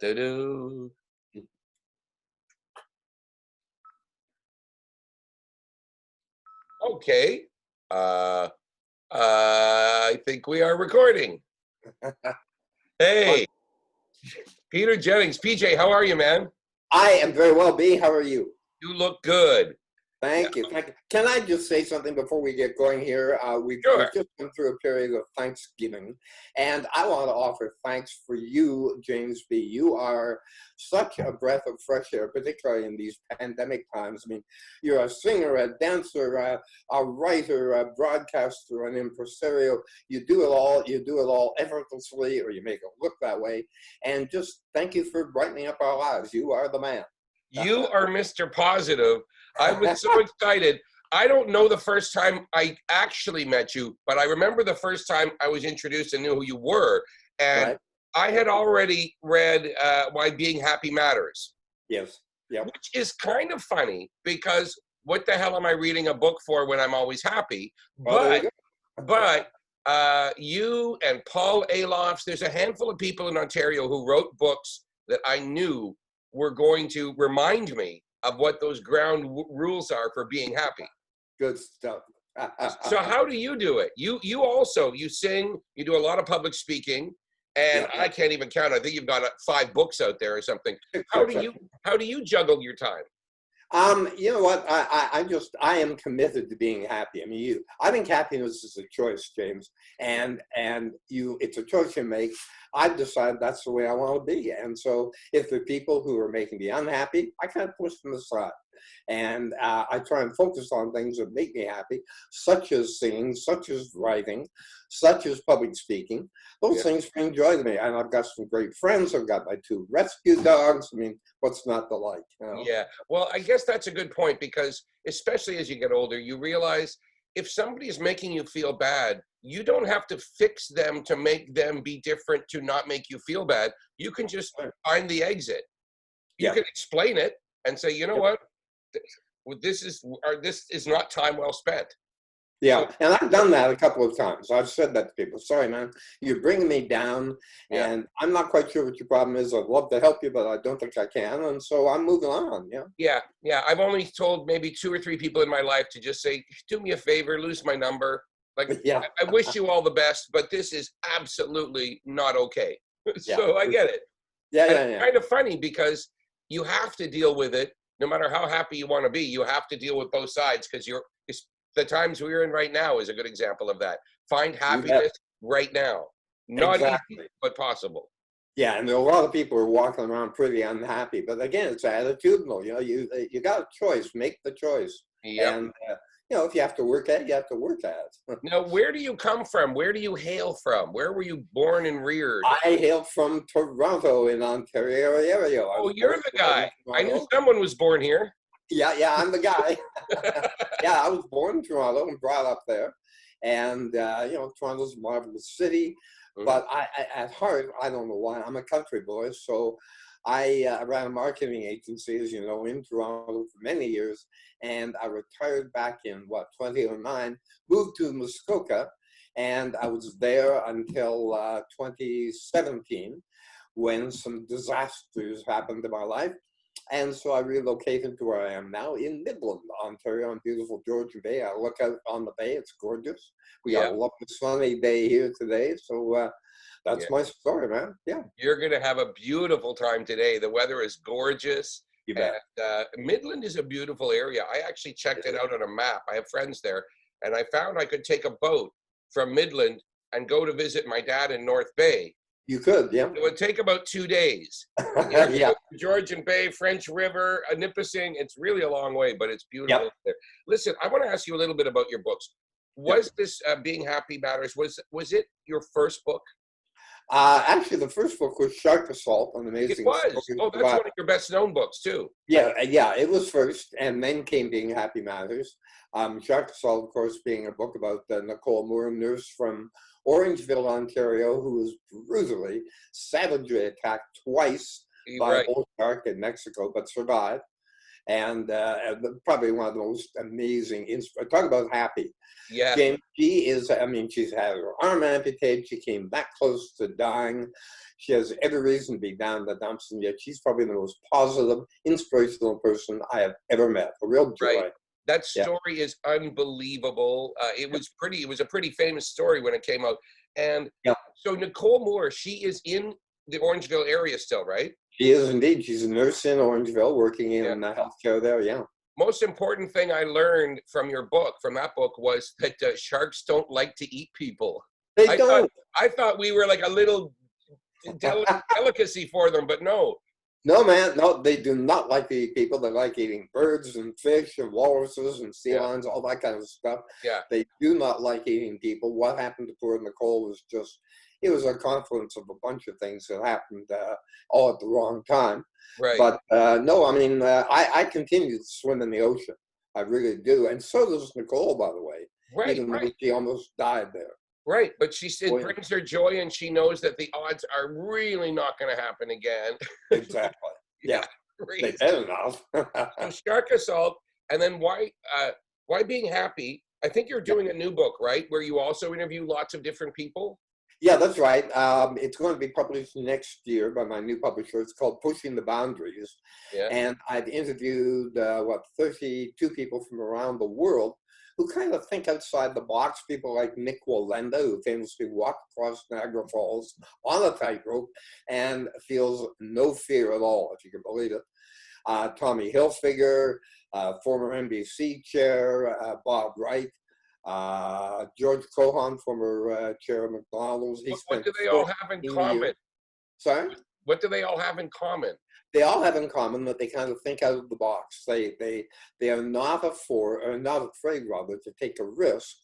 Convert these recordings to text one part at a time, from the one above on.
Do. Okay. I think we are recording. Hey, Peter Jennings. PJ, how are you, man? I am very well, B. How are you? You look good. Thank you. Thank you. Can I just say something before we get going here? We've just been through a period of Thanksgiving, and I want to offer thanks for you, Jaymz B. You are such a breath of fresh air, particularly in these pandemic times. I mean, you're a singer, a dancer, a writer, a broadcaster, an impresario. You do it all. You do it all effortlessly, or you make it look that way. And just thank you for brightening up our lives. You are the man. You are Mr. Positive. I was so excited. I don't know the first time I actually met you, but I remember the first time I was introduced and knew who you were. And right. I had already read Why Being Happy Matters. Yes. Yep. Which is kind of funny because what the hell am I reading a book for when I'm always happy? But you and Paul Alofs, there's a handful of people in Ontario who wrote books that I knew were going to remind me of what those ground rules are for being happy. Good stuff. So how do you do it? You sing, you do a lot of public speaking, and I can't even count. I think you've got 5 books out there or something. How do you juggle your time? You know what? I am committed to being happy. I mean, I think happiness is a choice, Jaymz, and it's a choice you make. I've decided that's the way I want to be. And so if the people who are making me unhappy, I kind of push them aside. And I try and focus on things that make me happy, such as singing, such as writing, such as public speaking. Those things bring joy to me. And I've got some great friends. I've got my 2 rescue dogs. I mean, what's not to like? You know? Yeah. Well, I guess that's a good point because especially as you get older, you realize if somebody is making you feel bad, you don't have to fix them to make them be different to not make you feel bad. You can just find the exit. You can explain it and say, you know what? This is not time well spent. Yeah, and I've done that a couple of times. I've said that to people. Sorry, man, you're bringing me down, and I'm not quite sure what your problem is. I'd love to help you, but I don't think I can, and so I'm moving on. Yeah. I've only told maybe 2 or 3 people in my life to just say, do me a favor, lose my number. Like, I wish you all the best, but this is absolutely not okay. So I get it. It's kind of funny because you have to deal with it. No matter how happy you want to be, you have to deal with both sides because the times we're in right now is a good example of that. Find happiness right now. Not easy, but possible. Yeah, and there are a lot of people who are walking around pretty unhappy. But again, it's attitudinal. You know, you got a choice. Make the choice. Yep. And if you have to work at it, you have to work at it. Now, where do you come from? Where do you hail from? Where were you born and reared? I hail from Toronto in Ontario area. Oh, you're the guy. I knew someone was born here. Yeah, I'm the guy. Yeah, I was born in Toronto and brought up there. And, Toronto's a marvelous city. Mm-hmm. But at heart, I don't know why, I'm a country boy. So I ran a marketing agency, as you know, in Toronto for many years. And I retired back in, 2009, moved to Muskoka. And I was there until 2017 when some disasters happened in my life. And so I relocated to where I am now in Midland, Ontario, on beautiful Georgian Bay. I look out on the bay. It's gorgeous. We got a lovely sunny day here today. So that's my story, man. Yeah. You're going to have a beautiful time today. The weather is gorgeous. You bet. Midland is a beautiful area. I actually checked it out on a map. I have friends there. And I found I could take a boat from Midland and go to visit my dad in North Bay. You could, yeah. It would take about 2 days. Georgian Bay, French River, Nipissing. It's really a long way, but it's beautiful there. Listen, I want to ask you a little bit about your books. Was this Being Happy Matters, was it your first book? Actually, the first book was Shark Assault, an amazing. It was. Oh, that's one of your best known books too. Yeah, it was first, and then came Being Happy Matters. Shark Assault, of course, being a book about Nicole Moore, a nurse from Orangeville, Ontario, who was brutally, savagely attacked twice by a bull shark in Mexico, but survived. And probably one of the most amazing, talk about happy. Yeah. Jaymz, she's had her arm amputated. She came back close to dying. She has every reason to be down in the dumps, and yet she's probably the most positive, inspirational person I have ever met. A real joy. Right. That story is unbelievable. It was a pretty famous story when it came out. And so Nicole Moore, she is in the Orangeville area still, right? She is indeed. She's a nurse in Orangeville, working in healthcare there. Yeah. Most important thing I learned from that book, was that sharks don't like to eat people. They don't. I thought we were like a little delicacy for them, but no. No, man. No, they do not like to eat people. They like eating birds and fish and walruses and sea lions, all that kind of stuff. Yeah. They do not like eating people. What happened to poor Nicole was it was a confluence of a bunch of things that happened all at the wrong time. Right. But no, I mean, I continue to swim in the ocean. I really do. And so does Nicole, by the way. Right. Even though she almost died there. Right. But it brings her joy, and she knows that the odds are really not going to happen again. Exactly. Yeah. They better not. So shark assault, and then why being happy? I think you're doing a new book, right? Where you also interview lots of different people. Yeah, that's right. It's going to be published next year by my new publisher. It's called Pushing the Boundaries. Yeah. And I've interviewed, 32 people from around the world who kind of think outside the box. People like Nick Wallenda, who famously walked across Niagara Falls on a tightrope and feels no fear at all, if you can believe it. Tommy Hilfiger, former NBC chair, Bob Wright, George Cohan, former chair of McDonald's. What do they all have in common? Sorry? What do they all have in common? They all have in common that they kind of think out of the box. They are not afraid rather to take a risk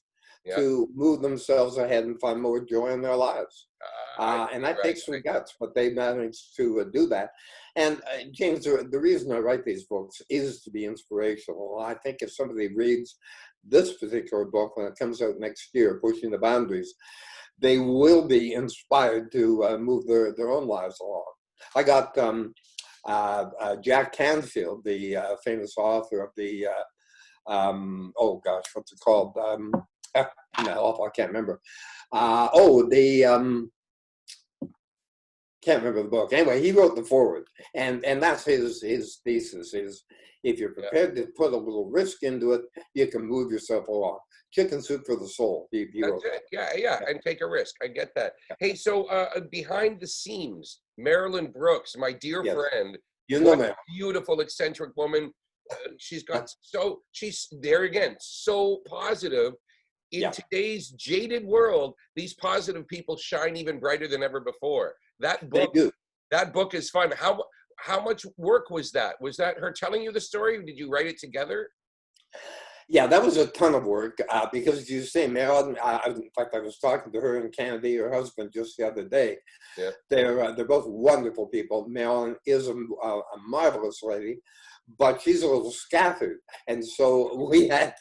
to move themselves ahead and find more joy in their lives. And that takes some guts, but they managed to do that. And James, the reason I write these books is to be inspirational. I think if somebody reads this particular book when it comes out next year, Pushing the Boundaries, they will be inspired to move their own lives along. I got Jack Canfield, the famous author of the, what's it called? I can't remember. Can't remember the book. Anyway, he wrote the foreword, and that's his thesis is, if you're prepared to put a little risk into it, you can move yourself along. Chicken soup for the soul. He wrote it. Yeah, and take a risk. I get that. Hey, so behind the scenes, Marilyn Brooks, my dear friend, you know, man, beautiful, eccentric woman. She's there again, so positive. In today's jaded world, these positive people shine even brighter than ever before. That book is fun. How much work was that? Was that her telling you the story? Did you write it together? Yeah, that was a ton of work because, as you say, Marilyn, in fact, I was talking to her and Kennedy, her husband, just the other day. Yeah. They're both wonderful people. Marilyn is a marvelous lady, but she's a little scattered. And so we had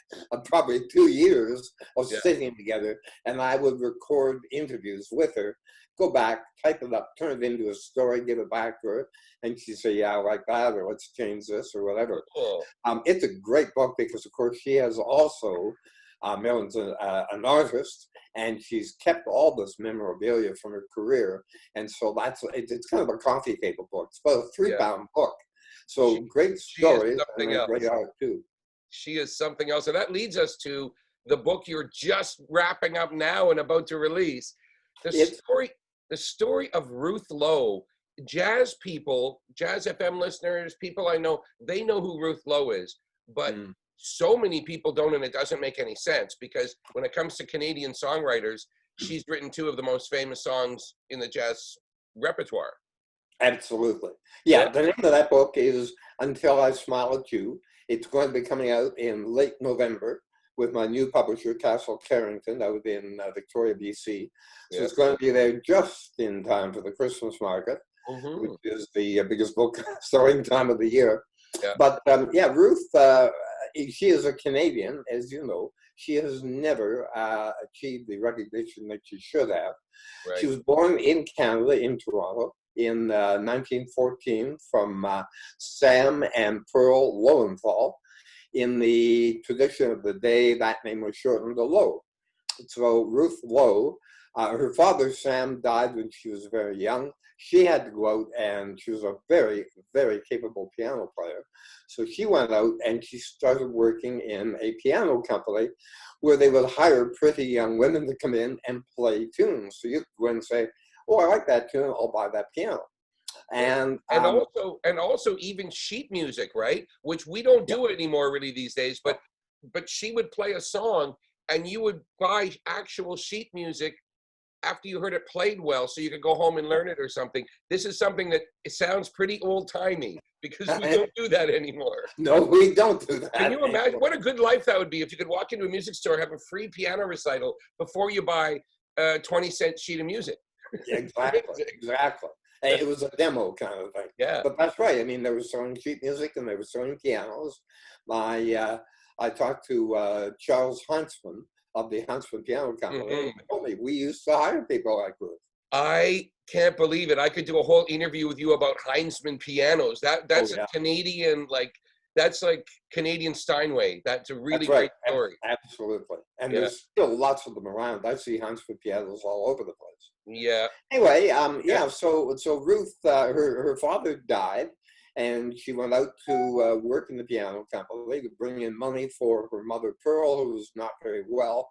probably 2 years of sitting together, and I would record interviews with her, go back, type it up, turn it into a story, give it back to her, and she'd say, yeah, I like that, or let's change this, or whatever. Cool. It's a great book because, of course, she has also, Marilyn's an artist, and she's kept all this memorabilia from her career, and so it's kind of a coffee table book. It's about a 3-pound book. So great stories and great art, too. She is something else, and that leads us to the book you're just wrapping up now and about to release. The story of Ruth Lowe. Jazz people, Jazz FM listeners, people I know, they know who Ruth Lowe is, but so many people don't, and it doesn't make any sense because when it comes to Canadian songwriters, she's written 2 of the most famous songs in the jazz repertoire. Absolutely. Yeah, the name of that book is Until I Smile at You. It's going to be coming out in late November with my new publisher, Castle Carrington, out in Victoria, BC. So it's going to be there just in time for the Christmas market, which is the biggest book selling time of the year. Yeah. But Ruth, she is a Canadian, as you know. She has never achieved the recognition that she should have. Right. She was born in Canada, in Toronto, in 1914 from Sam and Pearl Lowenthal. In the tradition of the day, that name was shortened to Lowe. So Ruth Lowe, her father Sam died when she was very young. she had to go out, and she was a very, very capable piano player. So she went out and she started working in a piano company where they would hire pretty young women to come in and play tunes. So you could go in and say, oh, I like that tune, I'll buy that piano. And also even sheet music, right? Which we don't do it anymore really these days, but she would play a song and you would buy actual sheet music after you heard it played well, so you could go home and learn it or something. This is something that it sounds pretty old-timey because we don't do that anymore. No, we don't do that. Can you imagine what a good life that would be if you could walk into a music store, have a free piano recital before you buy a 20-cent sheet of music? Exactly. It was a demo kind of thing. Yeah. But that's right. I mean, they were selling sheet music and they were selling pianos. I talked to Charles Huntsman of the Huntsman Piano Company. And he told me we used to hire people like Ruth. I can't believe it. I could do a whole interview with you about Huntsman pianos. That's a Canadian, that's like Canadian Steinway. That's a really great story. Absolutely. And there's still lots of them around. I see Huntsman pianos all over the place. Yeah. Anyway, so Ruth, her father died, and she went out to work in the piano company to bring in money for her mother Pearl, who was not very well,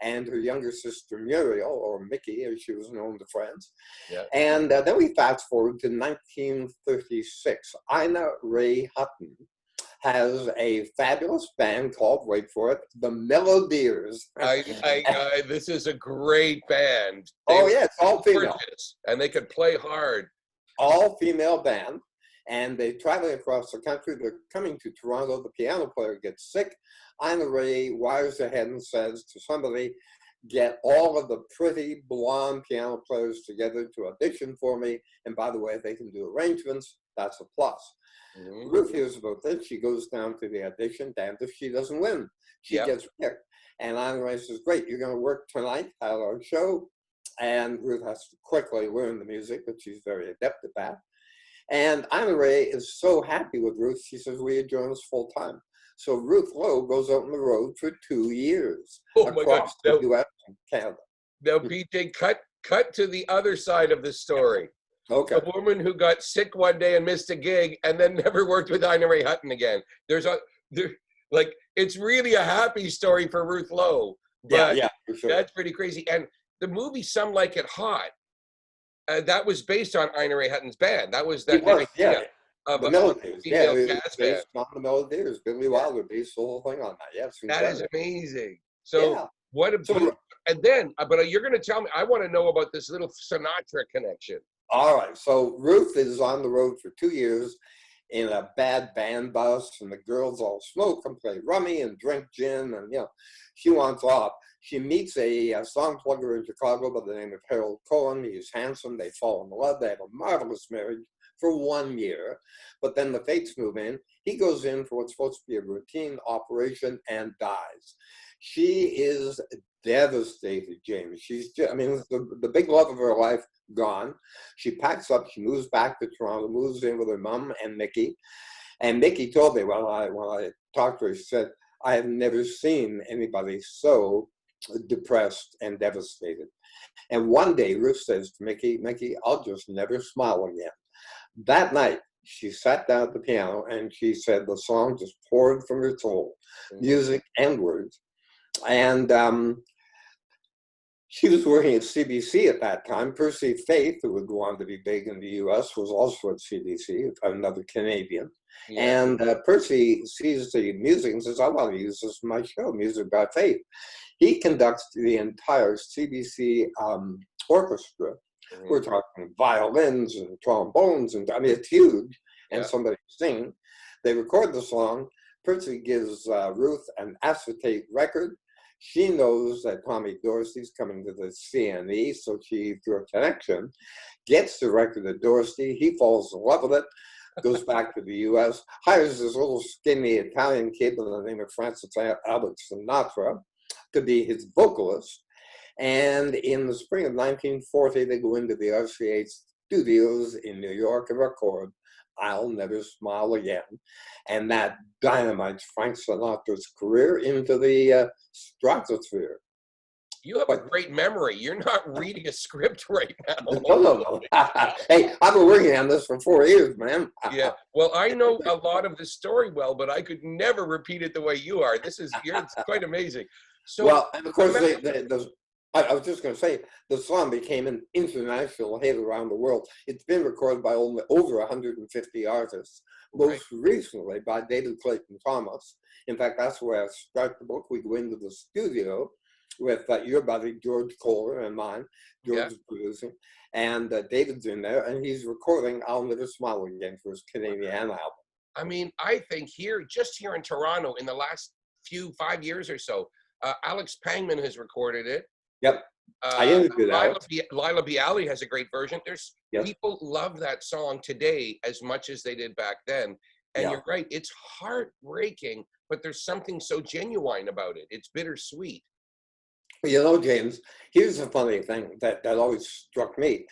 and her younger sister Muriel, or Mickey, as she was known to friends. Yeah. And then we fast forward to 1936. Ina Ray Hutton has a fabulous band called, wait for it, the Melodiers. This is a great band. It's all female. And they could play hard. All female band. And they're traveling across the country. They're coming to Toronto. The piano player gets sick. Ina Ray wires ahead and says to somebody, get all of the pretty blonde piano players together to audition for me. And by the way, if they can do arrangements, that's a plus. Ruth hears about this. She goes down to the audition. Damned if she doesn't win. She gets picked. And Ina Ray says, great, you're going to work tonight at our show. And Ruth has to quickly learn the music, but she's very adept at that. And Ina Ray is so happy with Ruth, she says, will you join us full time? So Ruth Lowe goes out on the road for 2 years across the U.S. and Canada. Now, PJ, cut to the other side of the story. Okay. A woman who got sick one day and missed a gig and then never worked with Ina Ray Hutton again. It's really a happy story for Ruth Lowe. But for sure. That's pretty crazy. And the movie Some Like It Hot, that was based on Ina Ray Hutton's band. That was that idea of the Melodiers. It's based on the Melodiers. Billy Wilder based the whole thing on that. Yeah, that is amazing. So and then, but you're going to tell me, I want to know about this little Sinatra connection. All right. So Ruth is on the road for 2 years in a bad band bus, and the girls all smoke and play rummy and drink gin, and she wants off. She meets a song plugger in Chicago by the name of Harold Cohen. He's handsome. They fall in love. They have a marvelous marriage for 1 year. But then the fates move in. He goes in for what's supposed to be a routine operation and dies. She is devastated, James. She's just, the big love of her life gone. She packs up. She moves back to Toronto, moves in with her mom and Mickey. And Mickey told me when I talked to her, she said, I have never seen anybody so depressed and devastated. And one day Ruth says to Mickey, I'll just never smile again. That night, she sat down at the piano and she said the song just poured from her soul, music and words. And she was working at CBC at that time. Percy Faith, who would go on to be big in the US, was also at CBC, another Canadian. Yeah. And Percy sees the music and says, I want to use this in my show, Music by Faith. He conducts the entire CBC orchestra. Mm-hmm. We're talking violins and trombones, and it's huge. And somebody singing. They record the song. Percy gives Ruth an acetate record. She knows that Tommy Dorsey's coming to the CNE, so she, through a connection, gets the record to Dorsey. He falls in love with it, goes back to the U.S., hires this little skinny Italian kid by the name of Francis Albert Sinatra to be his vocalist. And in the spring of 1940, they go into the RCA studios in New York and record I'll Never Smile Again. And that dynamites Frank Sinatra's career into the stratosphere. You have a great memory. You're not reading a script right now. No. Hey, I've been working on this for 4 years, man. Yeah. Well, I know a lot of the story well, but I could never repeat it the way you are. It's quite amazing. So, well, and of course, I was just going to say, the song became an international hit around the world. It's been recorded by over 150 artists, most recently by David Clayton Thomas. In fact, that's where I start the book. We go into the studio with your buddy, George Kohler, and mine. George is producing. And David's in there, and he's recording I'll Never Smile Again for his Canadian album. I mean, I think just here in Toronto, in the last 5 years or so, Alex Pangman has recorded it. Yep. I interviewed Alex. Lila Bialy has a great version. People love that song today as much as they did back then. And you're right, it's heartbreaking, but there's something so genuine about it. It's bittersweet. You know, James, here's the funny thing that always struck me.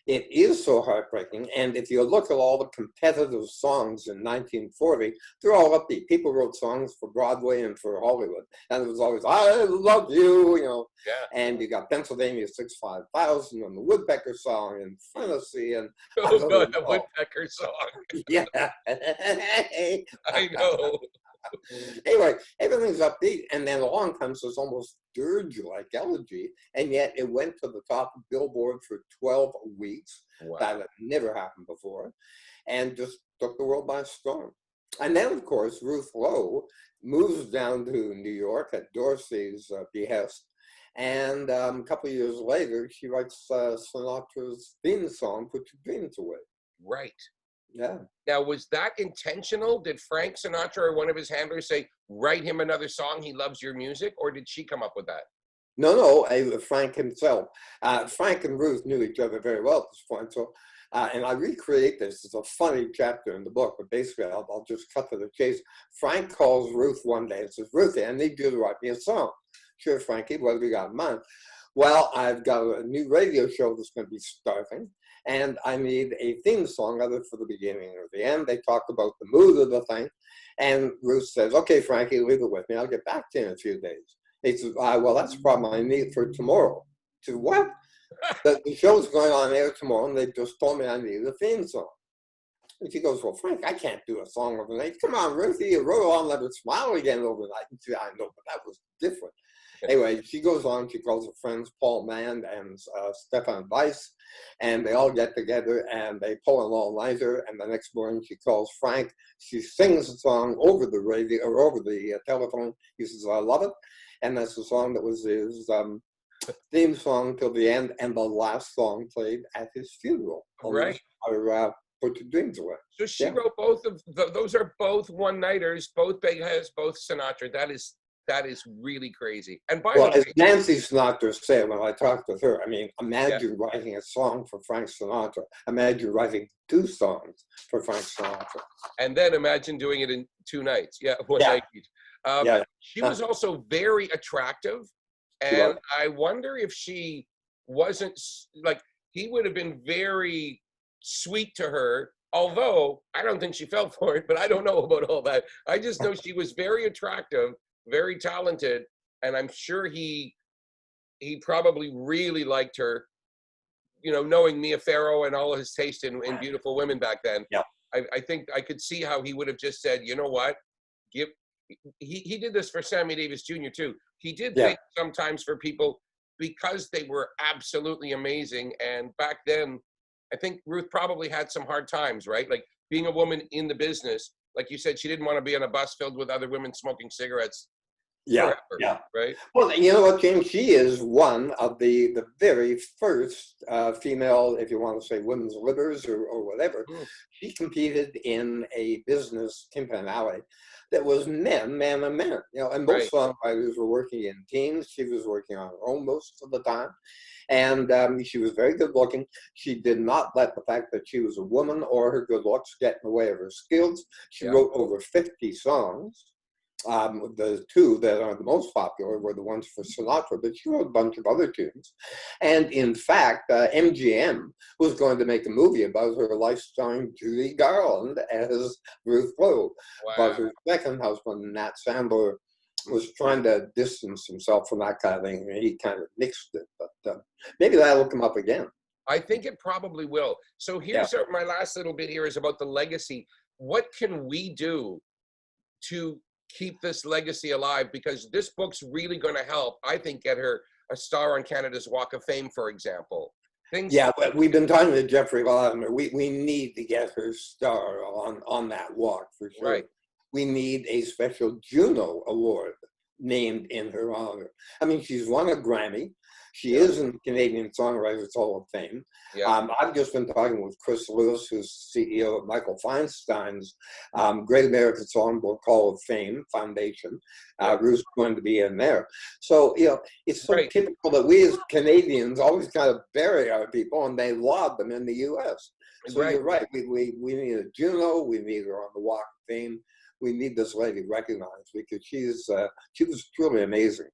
It is so heartbreaking, and if you look at all the competitive songs in 1940, they're all upbeat. People wrote songs for Broadway and for Hollywood, and it was always, I love you, you know. Yeah. And you got Pennsylvania 65000 and the Woodpecker Song and Fantasy and... Oh, God, the Woodpecker Song. Yeah. I know. Anyway, everything's upbeat, and then along comes this almost dirge-like elegy, and yet it went to the top of Billboard for 12 weeks. Wow. That had never happened before, and just took the world by storm. And then, of course, Ruth Lowe moves down to New York at Dorsey's behest, and a couple of years later, she writes Sinatra's theme song, Put Your Dreams Away. Right. Yeah. Now, was that intentional? Did Frank Sinatra or one of his handlers say, write him another song, he loves your music? Or did she come up with that? No, Frank himself. Frank and Ruth knew each other very well at this point. So, and I recreate this. It's a funny chapter in the book, but basically I'll just cut to the chase. Frank calls Ruth one day and says, Ruthie, I need you to write me a song. Sure, Frankie, what have you got in mind? Well, I've got a new radio show that's going to be starting, and I need a theme song, either for the beginning or the end. They talk about the mood of the thing, and Ruth says, okay, Frankie, leave it with me. I'll get back to you in a few days. He says, well, that's the problem I need for tomorrow. To what? The show's going on air tomorrow, and they just told me I need a theme song. And she goes, well, Frank, I can't do a song overnight. Come on, Ruthie, you wrote I'll Never Smile Again overnight. And she, I know, but that was different. Anyway, she goes on, she calls her friends Paul Mann and Stefan Weiss, and they all get together and they pull an all-nighter, and the next morning she calls Frank. She sings the song over the radio or over the telephone. He says, I love it. And that's the song that was his theme song till the end, and the last song played at his funeral. Right. Or Put Your Dreams Away. So she wrote both of those are both one-nighters, both big hits, both Sinatra. That is really crazy. And by the way, as Nancy Sinatra said when I talked with her, I mean, imagine writing a song for Frank Sinatra. Imagine writing 2 songs for Frank Sinatra. And then imagine doing it in 2 nights. Yeah, one night each. She was also very attractive. And I wonder if she wasn't, like, he would have been very sweet to her, although I don't think she fell for it, but I don't know about all that. I just know she was very attractive, very talented, and I'm sure he probably really liked her, you know, knowing Mia Farrow and all of his taste in beautiful women back then. Yeah. I think I could see how he would have just said, you know what, he did this for Sammy Davis Jr. too. He did things sometimes for people because they were absolutely amazing, and back then, I think Ruth probably had some hard times, right? Like being a woman in the business, like you said, she didn't want to be on a bus filled with other women smoking cigarettes. Forever, right. Well, you know what, James? She is one of the very first female, if you want to say women's livers or whatever. She competed in a business, Timpan Alley, that was men, and men. You know, and most songwriters were working in teams. She was working on her own most of the time. And she was very good looking. She did not let the fact that she was a woman or her good looks get in the way of her skills. She wrote over 50 songs. The 2 that are the most popular were the ones for Sinatra, but she wrote a bunch of other tunes. And in fact, MGM was going to make a movie about her life, starring Judy Garland as Ruth Lowe. But her second husband, Nat Sandler, was trying to distance himself from that kind of thing, and he kind of nixed it. But maybe that'll come up again. I think it probably will. So here's my last little bit here is about the legacy. What can we do to keep this legacy alive? Because this book's really going to help, I think, get her a star on Canada's Walk of Fame, for example. But we've been talking to Jeffrey Lavender. We need to get her star on that walk for sure. Right. We need a special Juno Award named in her honor. I mean, she's won a Grammy. She is in Canadian Songwriters Hall of Fame. I've just been talking with Chris Lewis, who's CEO of Michael Feinstein's Great American Songbook Hall of Fame Foundation. Ruth's going to be in there. So, it's so typical that we as Canadians always kind of bury our people and they laud them in the U.S. So you're right. We need a Juno. We need her on the Walk of Fame. We need this lady recognized because she was truly amazing.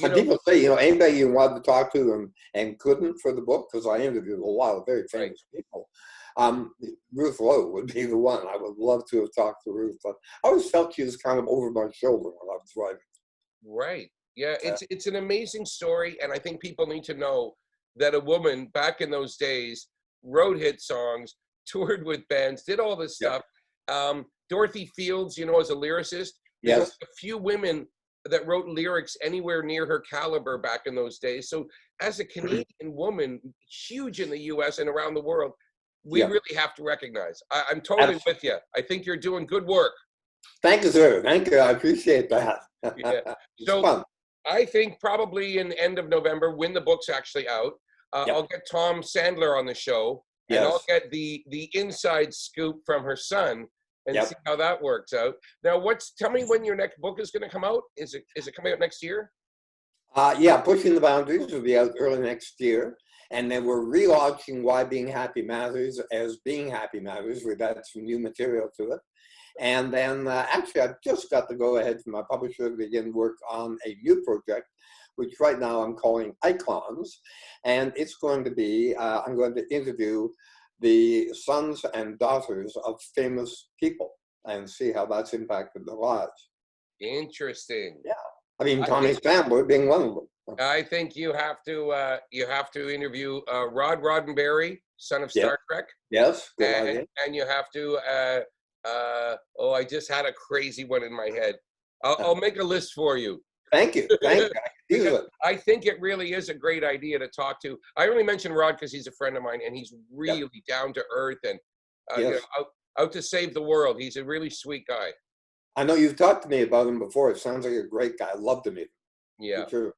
And people say, anybody you wanted to talk to and couldn't for the book, because I interviewed a lot of very famous people. Ruth Lowe would be the one. I would love to have talked to Ruth. But I always felt she was kind of over my shoulder when I was writing. Right. Yeah, it's an amazing story, and I think people need to know that a woman back in those days wrote hit songs, toured with bands, did all this stuff. Dorothy Fields, as a lyricist, there's a few women that wrote lyrics anywhere near her caliber back in those days. So as a Canadian woman, huge in the US and around the world, we really have to recognize. I'm totally with you. I think you're doing good work. Thank you, sir. Thank you. I appreciate that. So fun. I think probably in the end of November, when the book's actually out, I'll get Tom Sandler on the show, and I'll get the inside scoop from her son and see how that works out. Now, tell me when your next book is going to come out. Is it coming out next year? Pushing the Boundaries will be out early next year. And then we're relaunching Why Being Happy Matters as Being Happy Matters. We've added some new material to it. And then actually, I've just got to go ahead from my publisher to begin work on a new project, which right now I'm calling Icons. And it's going to be, I'm going to interview the sons and daughters of famous people and see how that's impacted their lives. Interesting. Yeah. I mean, Tommy Sandler being one of them. I think you have to interview Rod Roddenberry, son of Star Trek. Yes. Good idea. And you have to, I just had a crazy one in my head. I'll make a list for you. Thank you. Thank you. I think it really is a great idea to talk to. I only mentioned Rod because he's a friend of mine and he's really down to earth and out to save the world. He's a really sweet guy. I know you've talked to me about him before. It sounds like a great guy. I'd love to meet him. Yeah. Sure.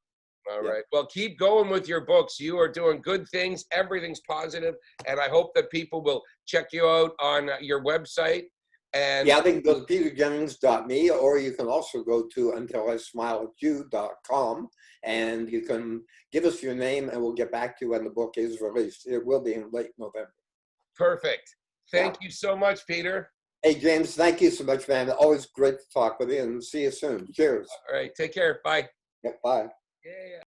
All right. Well, keep going with your books. You are doing good things. Everything's positive, and I hope that people will check you out on your website. And they can go to peterjennings.me, or you can also go to untilismileatyou.com, and you can give us your name, and we'll get back to you when the book is released. It will be in late November. Perfect. Thank you so much, Peter. Hey, James, thank you so much, man. Always great to talk with you, and see you soon. Cheers. All right. Take care. Bye. Bye. Yeah.